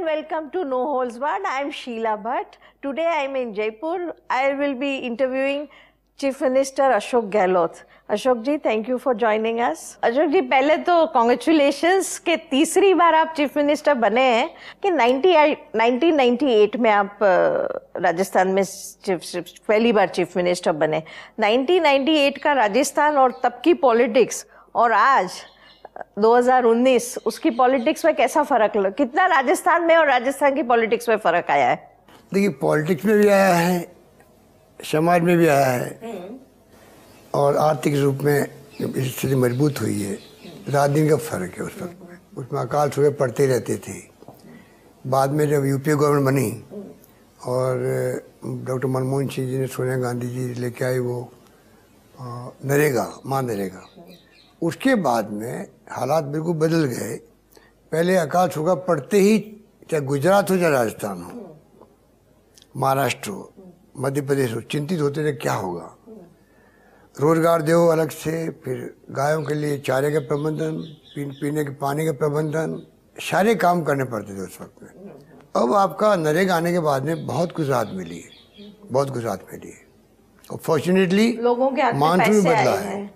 welcome to No Holds Barred. I am Sheila Bhatt. Today I am in Jaipur. I will be interviewing Chief Minister Ashok Gehlot. Ashok ji, thank you for joining us. Ashok ji, पहले तो congratulations कि तीसरी बार आप Chief Minister बने हैं कि 1998 में आप राजस्थान में पहली बार Chief Minister बने. 1998 का राजस्थान और तब की पॉलिटिक्स और आज 2019 उसकी पॉलिटिक्स में कैसा फर्क लगा? कितना राजस्थान में और राजस्थान की पॉलिटिक्स में फर्क आया है? देखिए, पॉलिटिक्स में भी आया है, समाज में भी आया है और आर्थिक रूप में स्थिति मजबूत हुई है. रात दिन का फर्क है उस वक्त में. उसमें अकाल सुबह पड़ते रहते थे. बाद में जब यूपीए गवर्नमेंट बनी और डॉक्टर मनमोहन सिंह जी ने, सोनिया गांधी जी लेके आई वो नरेगा, नरेगा, उसके बाद में हालात बिल्कुल बदल गए. पहले अकाल सूखा पड़ते ही चाहे गुजरात हो चाहे राजस्थान हो, महाराष्ट्र हो, मध्य प्रदेश हो, चिंतित होते थे क्या होगा. रोजगार दो अलग से, फिर गायों के लिए चारे का प्रबंधन, पीने के पानी का प्रबंधन, सारे काम करने पड़ते थे उस वक्त में. अब आपका नरेगा आने के बाद में बहुत कुछ राहत मिली है, बहुत कुछ राहत मिली है. और फॉर्चुनेटली मानसून भी बदला है,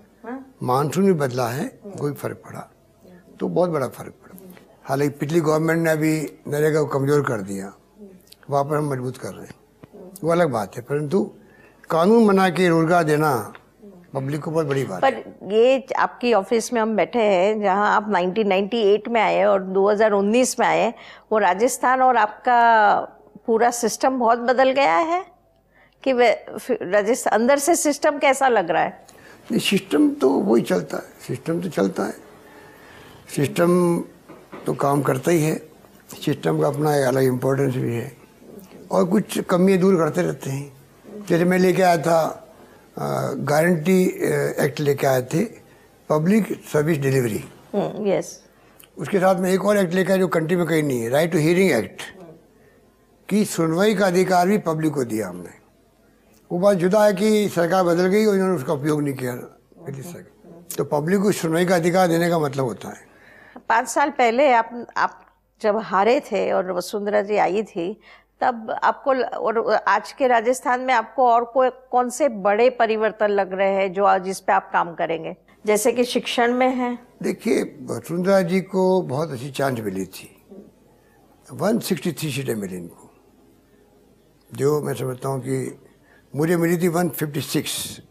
मानसून भी बदला है, कोई फर्क पड़ा तो बहुत बड़ा फर्क पड़ा. हालांकि पिछली गवर्नमेंट ने अभी नरेगा को कमजोर कर दिया, वापस हम मजबूत कर रहे हैं, वो अलग बात है. परंतु कानून बना के रोजगार देना पब्लिक को बहुत बड़ी बात है. पर ये आपकी ऑफिस में हम बैठे हैं जहां आप 1998 में आए और 2019 में आए, वो राजस्थान और आपका पूरा सिस्टम बहुत बदल गया है कि राजस्थान अंदर से सिस्टम कैसा लग रहा है? सिस्टम तो वही चलता है, सिस्टम तो चलता है, सिस्टम तो काम करता ही है. सिस्टम का अपना एक अलग इम्पोर्टेंस भी है और कुछ कमियाँ दूर करते रहते हैं. जैसे मैं लेके आया था गारंटी एक्ट लेके आए थे, पब्लिक सर्विस डिलीवरी. यस. उसके साथ में एक और एक्ट लेके आया जो कंट्री में कहीं नहीं है, राइट टू हियरिंग एक्ट, की सुनवाई का अधिकार भी पब्लिक को दिया हमने. वो बात जुदा है कि सरकार बदल गई और इन्होंने उसका उपयोग नहीं किया. तो पब्लिक को सुनवाई का अधिकार देने का मतलब होता है. 5 साल पहले आप जब हारे थे और वसुंधरा जी आई थी, तब आपको और आज के राजस्थान में आपको और कौन से बड़े परिवर्तन लग रहे हैं जो आज जिस पे आप काम करेंगे, जैसे कि शिक्षण में है? देखिए, वसुंधरा जी को बहुत अच्छी चांस मिली थी. 163 सीटें मिली इनको, जो मैं समझता हूँ कि मुझे मिली थी 156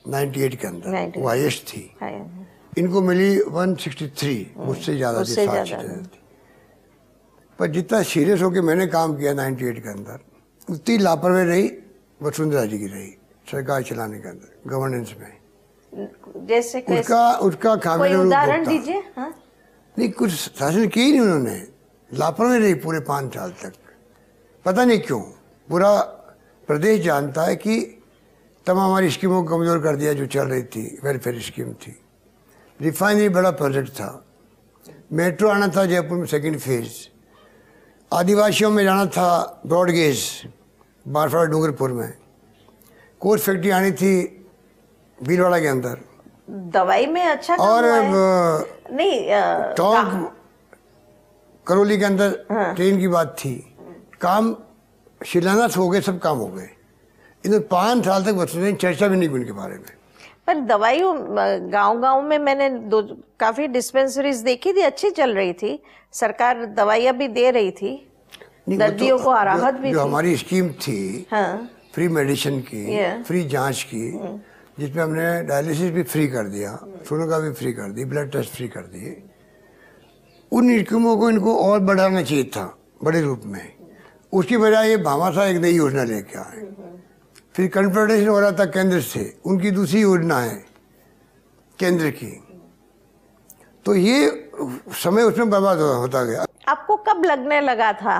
98 के अंदर, वो हाईएस्ट थी. इनको मिली 163, मुझसे ज़्यादा थी, 7 सीटें थी. पर जितना सीरियस होकर मैंने काम किया 98 के अंदर, उतनी लापरवाही रही वसुंधरा जी की रही सरकार चलाने के अंदर, गवर्नेंस में. जैसे उसका कोई उदाहरण दीजिए. नहीं, कुछ शासन किया ही नहीं उन्होंने, लापरवाही रही पूरे 5 साल तक. पता नहीं क्यों. पूरा प्रदेश जानता है कि तमाम हमारी स्कीमों को कमज़ोर कर दिया जो चल रही थी, वेलफेयर स्कीम थी. रिफाइनरी बड़ा प्रोजेक्ट था, मेट्रो आना था जयपुर में 2nd फेज, आदिवासियों में जाना था ब्रॉड गेज बारफाड़ा डूंगरपुर में, कोच फैक्ट्री आनी थी भीलवाड़ा के अंदर. दवाई में अच्छा और नहीं, टोंक करौली के अंदर ट्रेन की बात थी. काम शिलान्यास हो गए, सब काम हो गए. इन्हें 5 साल तक वसुंधरा चर्चा भी नहीं हुई उनके बारे में. पर दवाई गांव-गांव में मैंने काफी डिस्पेंसरीज देखी थी, अच्छी चल रही थी. सरकार दवाइयाँ भी दे रही थी, दर्दियों को राहत भी थी. जो हमारी स्कीम थी, हाँ, फ्री मेडिसिन की, फ्री जांच की, जिसमें हमने डायलिसिस भी फ्री कर दिया, सोनोग्राफी भी फ्री कर दी, ब्लड टेस्ट फ्री कर दिए. उन स्कीमों को इनको और बढ़ाना चाहिए था बड़े रूप में. उसकी बजाय ये भामाशाह एक नई योजना लेके आए. फिर कन्फेडरेशन हो रहा था केंद्र से, उनकी दूसरी योजना है केंद्र की. तो ये समय उसमें बर्बाद होता गया. आपको कब लगने लगा था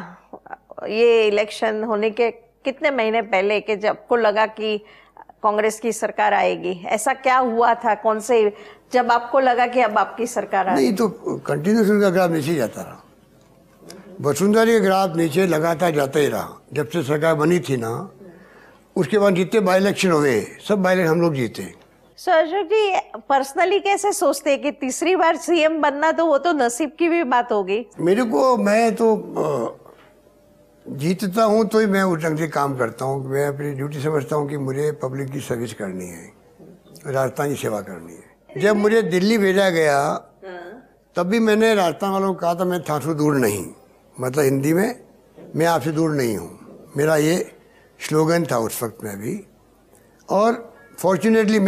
ये इलेक्शन होने के कितने महीने पहले कि जब आपको लगा कि कांग्रेस की सरकार आएगी? ऐसा क्या हुआ था, कौन से जब आपको लगा कि अब आपकी सरकार आएगी? नहीं, तो कंटिन्यूस उनका ग्राफ नीचे जाता रहा. वसुंधरा जी का ग्राफ नीचे लगातार जाता ही रहा. जब से सरकार बनी थी ना, उसके बाद जितने बाई इलेक्शन हुए, सब बाई इलेक्शन हम लोग जीते. सो अशोक जी, पर्सनली कैसे सोचते हैं कि तीसरी बार सीएम बनना, तो वो तो नसीब की भी बात होगी. मेरे को, मैं तो जीतता हूँ तो ही मैं उस ढंग से काम करता हूँ। मैं अपनी ड्यूटी समझता हूँ कि मुझे पब्लिक की सर्विस करनी है, राजस्थान की सेवा करनी है। जब मुझे दिल्ली भेजा गया तब भी मैंने राजस्थान वालों को कहा था मैं थासू दूर नहीं, मतलब हिंदी में मैं आपसे दूर नहीं हूँ, मेरा ये स्लोगन था उस वक्त में भी। और फॉर्चुनेटली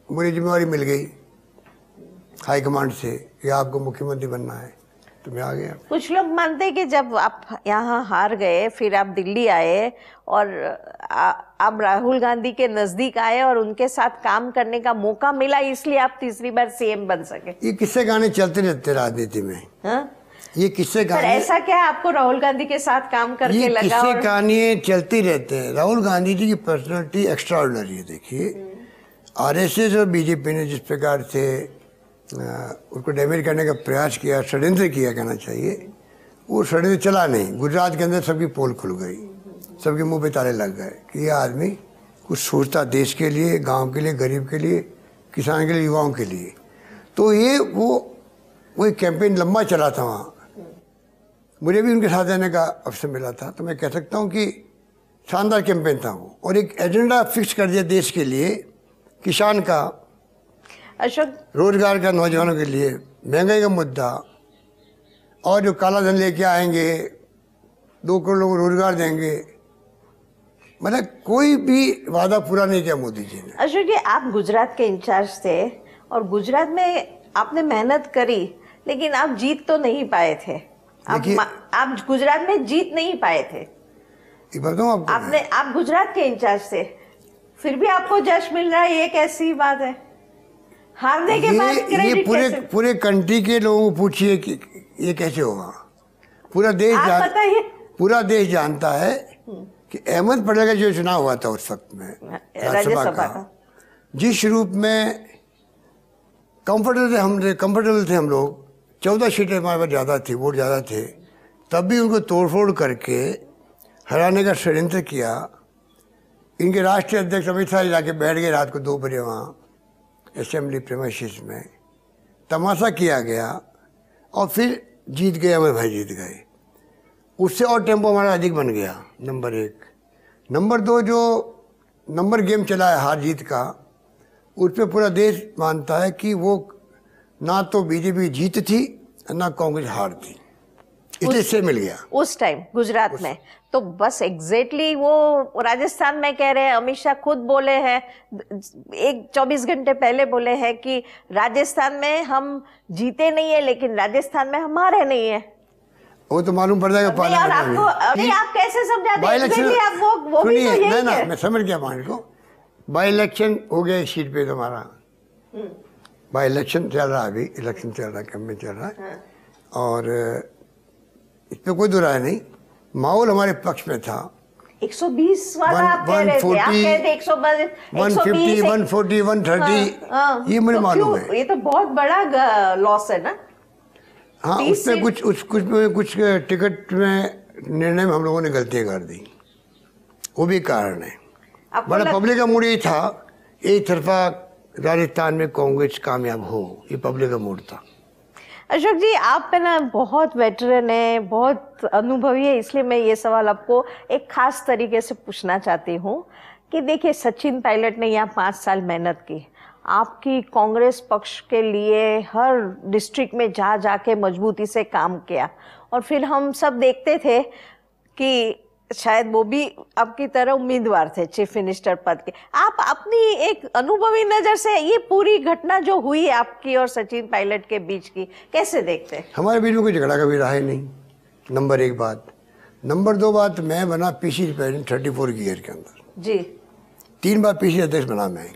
मुझे जिम्मेवारी मिल गई हाई कमांड से कि आपको मुख्यमंत्री बनना है, तो मैं आ गया। कुछ लोग मानते हैं कि जब आप यहाँ हार गए फिर आप दिल्ली आए और आप राहुल गांधी के नजदीक आए और उनके साथ काम करने का मौका मिला, इसलिए आप तीसरी बार सीएम बन सके। ये किस्से कहानी चलते रहते राजनीति में। हाँ? ये किस्से कहानी, ऐसा क्या है आपको राहुल गांधी के साथ काम करके लगा? किस्से कहानी चलती रहते हैं। राहुल गांधी जी की पर्सनालिटी एक्स्ट्राऑर्डिनरी है। देखिए आरएसएस और बीजेपी ने जिस प्रकार से उसको डैमेज करने का प्रयास किया, षड्यंत्र किया कहना चाहिए, वो षड्यंत्र चला नहीं। गुजरात के अंदर सबकी पोल खुल गई, सबके मुंह पे ताले लग गए कि ये आदमी कुछ सोचता देश के लिए, गांव के लिए, गरीब के लिए, किसान के लिए, युवाओं के लिए। तो ये वो एक कैंपेन लंबा चला था वहाँ। मुझे भी उनके साथ रहने का अवसर मिला था, तो मैं कह सकता हूँ कि शानदार कैंपेन था वो। और एक एजेंडा फिक्स कर दिया देश के लिए, किसान का, अशोक, रोजगार का, नौजवानों के लिए, महंगाई का मुद्दा, और जो काला धन लेके आएंगे 2 करोड़ लोगों को रोजगार देंगे, मतलब कोई भी वादा पूरा नहीं किया मोदी जी ने। अशोक जी, आप गुजरात के इंचार्ज थे और गुजरात में आपने मेहनत करी, लेकिन आप जीत तो नहीं पाए थे। आप गुजरात में जीत नहीं पाए थे। बताऊं आपको, आप गुजरात के इंचार्ज थे, फिर भी आपको जश्न मिल रहा है, ये कैसी बात है? हारने के बाद क्रेडिट कैसे? पूरे कंट्री के लोगों को पूछिए कि ये कैसे होगा। पूरा देश जानता है कि अहमद पटेल का जो चुनाव हुआ था उस वक्त में राज्यसभा का, जिस रूप में कंफर्टेबल थे हम लोग, 14 सीटें हमारे पास ज़्यादा थी, वोट ज़्यादा थे, तब भी उनको तोड़फोड़ करके हराने का षड्यंत्र किया। इनके राष्ट्रीय अध्यक्ष अमित शाह जाके बैठ गए रात को 2 बजे वहाँ असेंबली प्रीमाइसेस में, तमाशा किया गया और फिर जीत गए, हमारे भाई जीत गए। उससे और टेम्पो हमारा अधिक बन गया, नंबर 1। नंबर 2, जो नंबर गेम चला है हार जीत का, उस पर पूरा देश मानता है कि वो ना तो बीजेपी जीत थी ना कांग्रेस हार थी, इसलिए से मिल गया उस टाइम गुजरात में। तो बस एग्जैक्टली वो राजस्थान में कह रहे हैं, अमित शाह खुद बोले हैं, 24 घंटे पहले बोले हैं कि राजस्थान में हम जीते नहीं है, लेकिन राजस्थान में हम हारे नहीं है। वो तो मालूम पड़ जाएगा पार्लियामेंट में। आप कैसे समझाते हैं? वो भी तो यही है। मैं समझ गया पॉइंट को। बाई इलेक्शन हो गया इस सीट पे तुम्हारा, बाई इलेक्शन चल रहा है, अभी इलेक्शन चल रहा है, कैंपेन चल रहा है, और इस पर कोई दुराय नहीं, माहौल हमारे पक्ष में था। 120 वाला आप कह रहे थे, आप कह रहे थे 150, 140, 130, ये मुझे मालूम है। ये तो बहुत बड़ा लॉस है ना। हाँ, उसमें कुछ टिकट में निर्णय में हम लोगों ने गलतियां कर दी, वो भी कारण है। बड़ा पब्लिक का मूड ये था, एक तरफा राजस्थान में कांग्रेस कामयाब हो, ये पब्लिक का मूड था। अशोक जी, आप है ना बहुत वेटरन है, बहुत अनुभवी है, इसलिए मैं ये सवाल आपको एक खास तरीके से पूछना चाहती हूँ कि देखिए, सचिन पायलट ने यहाँ 5 साल मेहनत की, आपकी कांग्रेस पक्ष के लिए हर डिस्ट्रिक्ट में जाके मजबूती से काम किया, और फिर हम सब देखते थे कि शायद वो भी आपकी तरह उम्मीदवार थे चीफ मिनिस्टर पद के। आप अपनी एक अनुभवी नजर से ये पूरी घटना जो हुई आपकी और सचिन पायलट के बीच की कैसे देखते हैं? हमारे बीच में कोई झगड़ा कभी रहा ही नहीं, नंबर 1 बात। नंबर 2 बात, मैं बना पीसी प्रेसिडेंट 34 की ईयर के अंदर जी, 3 बार पीसी अध्यक्ष बना मैं।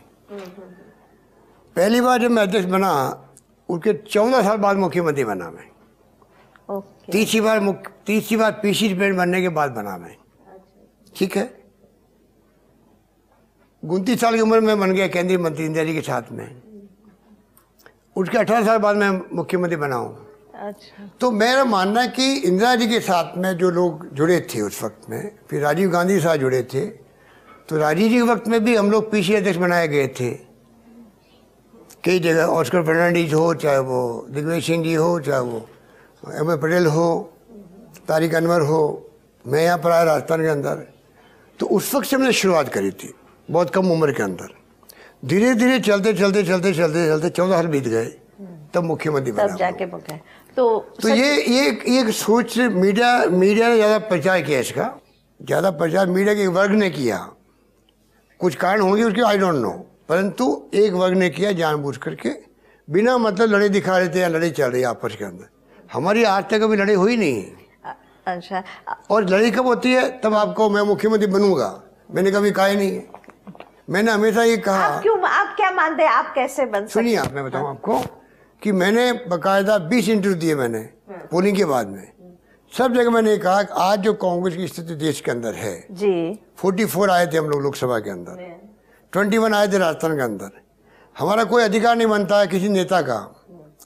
पहली बार जब मैं अध्यक्ष बना, उसके 14 साल बाद मुख्यमंत्री बना मैं। तीसरी बार पीसी प्रेसिडेंट बनने के बाद बना मैं। ठीक है, 29 साल की उम्र में बन गया केंद्रीय मंत्री इंदिरा जी के साथ में। उसके 18 साल बाद मैं मुख्यमंत्री बना हूँ। अच्छा। तो मेरा मानना है कि इंदिरा जी के साथ में जो लोग जुड़े थे उस वक्त में, फिर राजीव गांधी के साथ जुड़े थे, तो राजीव जी के वक्त में भी हम लोग पीसी अध्यक्ष बनाए गए थे कई जगह। ऑस्कर फर्नांडीज हो, चाहे वो दिग्विजय सिंह जी हो, चाहे वो अहमद पटेल हो, तारिक अनवर हो, मैं यहाँ पर आया राजस्थान के अंदर, तो उस वक्त से मैंने शुरुआत करी थी, बहुत कम उम्र के अंदर। धीरे धीरे चलते 14 साल बीत गए, तब मुख्यमंत्री बना। तब जाके गए। तो ये सोच मीडिया ने ज़्यादा प्रचार किया, इसका ज़्यादा प्रचार मीडिया के एक वर्ग ने किया। कुछ कारण होंगे उसके, आई डोंट नो, परंतु एक वर्ग ने किया जानबूझ करके, बिना मतलब लड़े दिखा रहे थे या लड़ाई चल रही है आपस के अंदर। हमारी आज तक कभी लड़ाई हुई नहीं है। अच्छा, और लड़ाई कब होती है? तब आपको मैं मुख्यमंत्री बनूंगा, मैंने कभी कहा ही नहीं है। मैंने हमेशा ये कहा। आप क्या मानते हैं, आप कैसे बन सकते? सुनिए आप, मैं बताऊं आपको कि मैंने बाकायदा 20 इंटरव्यू दिए मैंने पोलिंग के बाद में। सब जगह मैंने कहा कि आज जो कांग्रेस की स्थिति देश के अंदर है जी, 44 आए थे हम लोग लोकसभा के अंदर, 21 आए थे राजस्थान के अंदर। हमारा कोई अधिकार नहीं बनता है किसी नेता का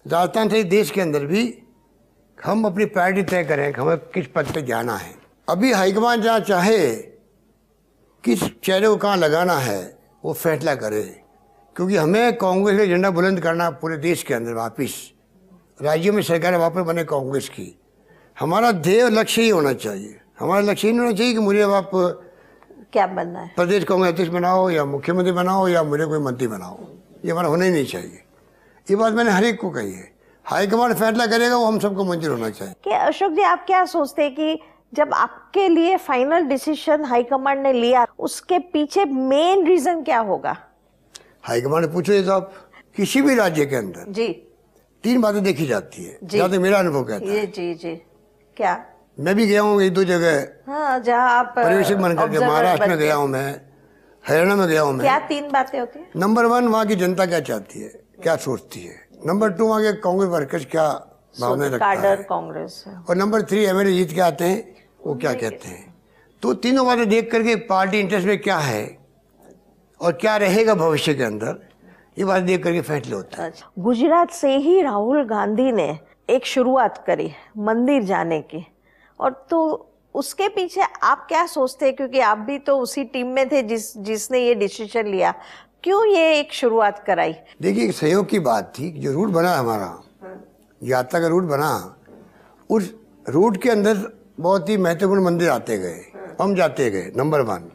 राजस्थान से देश के अंदर भी हम अपनी प्रायोरिटी तय करें कि हमें किस पद पे जाना है। अभी हाईकमान जहाँ चाहे किस चेहरे को कहाँ लगाना है वो फैसला करे, क्योंकि हमें कांग्रेस का झंडा बुलंद करना पूरे देश के अंदर, वापिस राज्यों में सरकार वापस बने कांग्रेस की। हमारा ध्येय लक्ष्य ही होना चाहिए। हमारा लक्ष्य ही नहीं होना चाहिए कि मुझे आप क्या बनना है, प्रदेश कांग्रेस अध्यक्ष बनाओ या मुख्यमंत्री बनाओ या मुझे कोई मंत्री बनाओ, ये हमारा होना ही नहीं चाहिए। ये बात मैंने हर एक को कही है। हाईकमान फैसला करेगा वो हम सबको मंजूर होना चाहिए। कि अशोक जी, आप क्या सोचते हैं कि जब आपके लिए फाइनल डिसीजन हाईकमान ने लिया, उसके पीछे मेन रीजन क्या होगा? हाईकमान ने पूछो, ये तो आप किसी भी राज्य के अंदर जी 3 बातें देखी जाती है, जहाँ तक मेरा अनुभव कहता है। जी क्या? मैं भी गया हूँ 1-2 जगह, हाँ, जहाँ आप पर्यवेक्षक बन करके महाराष्ट्र में गया हूँ, मैं हरियाणा में गया हूँ। मैं क्या 3 बातें होती है? नंबर 1 वहाँ की जनता क्या चाहती है, क्या सोचती है। नंबर 2 वहाँ के कांग्रेस वर्कर्स क्या भावना रखता है, कांग्रेस। और नंबर 3 एमएलए जीत के आते हैं वो क्या कहते हैं। तो तीनों बातें देख करके पार्टी इंटरेस्ट में क्या है और क्या रहेगा भविष्य के अंदर, ये बात देख करके फैसले होता है। गुजरात से ही राहुल गांधी ने एक शुरुआत करी मंदिर जाने की, और तो उसके पीछे आप क्या सोचते हैं, क्योंकि आप भी तो उसी टीम में थे जिसने ये डिसीजन लिया, क्यों ये एक शुरुआत कराई? देखिए, एक सहयोग की बात थी। जो रूट बना हमारा, यात्रा का रूट बना, उस रूट के अंदर बहुत ही महत्वपूर्ण मंदिर आते गए, हम जाते गए। नंबर 1।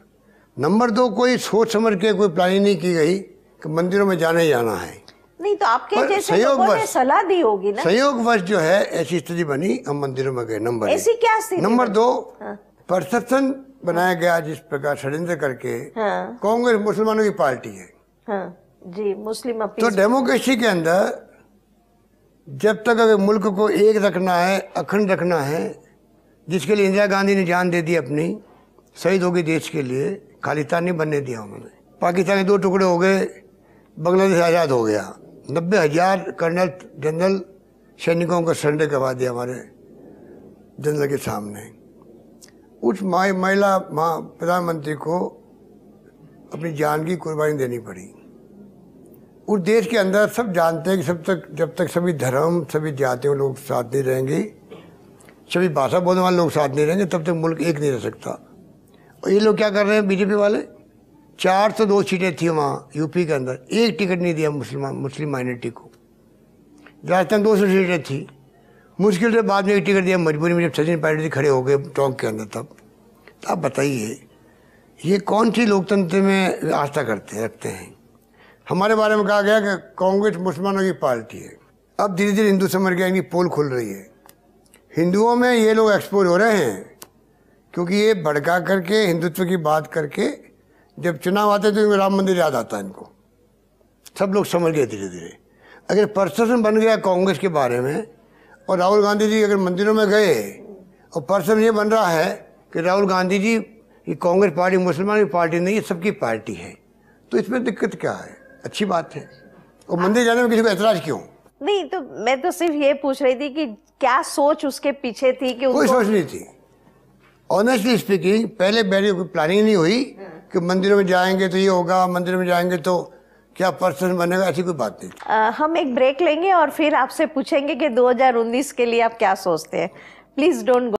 नंबर 2, कोई सोच समझ के कोई प्लानिंग नहीं की गई कि मंदिरों में जाना ही जाना है। नहीं तो आपके जैसे लोगों ने सलाह दी होगी ना। संयोगवश जो है ऐसी स्थिति बनी, हम मंदिरों में गए। नंबर 1। ऐसी क्या स्थिति? नंबर 2, परसेप्शन बनाया गया जिस प्रकार षड्यंत्र करके। कांग्रेस मुसलमानों की पार्टी है। जी, मुस्लिम तो डेमोक्रेसी के अंदर जब तक अगर मुल्क को एक रखना है, अखंड रखना है, जिसके लिए इंदिरा गांधी ने जान दे दी अपनी, शहीद हो गई देश के लिए, खालिस्तान नहीं बनने दिया उन्होंने। पाकिस्तान के 2 टुकड़े हो गए, बांग्लादेश आज़ाद हो गया, 90,000 कर्नल जनरल सैनिकों को सरेंडर करवा दिया हमारे जनरल के सामने। उस महिला प्रधानमंत्री को अपनी जान की कुर्बानी देनी पड़ी। उस देश के अंदर सब जानते हैं कि जब तक सभी धर्म, सभी जातियों लोग साथ नहीं रहेंगे, सभी भाषा बोलने वाले लोग साथ नहीं रहेंगे, तब तक मुल्क एक नहीं रह सकता। और ये लोग क्या कर रहे हैं, बीजेपी वाले? 402 सीटें थी वहाँ यूपी के अंदर, एक टिकट नहीं दिया मुस्लिम माइनॉरिटी को। राजस्थान 200 सीटें थी, मुश्किल से बाद में एक टिकट दिया, मजबूरी में। जब सचिन पायलट खड़े हो गए टॉक के अंदर, तब तो आप बताइए ये कौन सी लोकतंत्र में आस्था रखते हैं। हमारे बारे में कहा गया कि कांग्रेस मुसलमानों की पार्टी है। अब धीरे धीरे हिंदू समझ गए, इनकी पोल खुल रही है। हिंदुओं में ये लोग एक्सपोज हो रहे हैं, क्योंकि ये भड़का करके हिंदुत्व की बात करके जब चुनाव आते तो इनको राम मंदिर याद आता है। इनको सब लोग समझ गए धीरे धीरे। अगर परसेप्शन बन गया कांग्रेस के बारे में, और राहुल गांधी जी अगर मंदिरों में गए और परसेप्शन ये बन रहा है कि राहुल गांधी जी ये कांग्रेस पार्टी मुसलमान की पार्टी नहीं, ये सबकी पार्टी है, तो इसमें दिक्कत क्या है? अच्छी बात है। और मंदिर जाने में किसी को ऐतराज क्यों? नहीं तो मैं तो सिर्फ ये पूछ रही थी कि क्या सोच उसके पीछे थी कि कोई सोच नहीं थी। ऑनेस्टली स्पीकिंग, पहले बैठे कोई प्लानिंग नहीं हुई कि मंदिरों में जाएंगे तो ये होगा, मंदिर में जाएंगे तो क्या पर्सन बनेगा, ऐसी कोई बात नहीं। हम एक ब्रेक लेंगे और फिर आपसे पूछेंगे कि 2019 के लिए आप क्या सोचते हैं। Please don't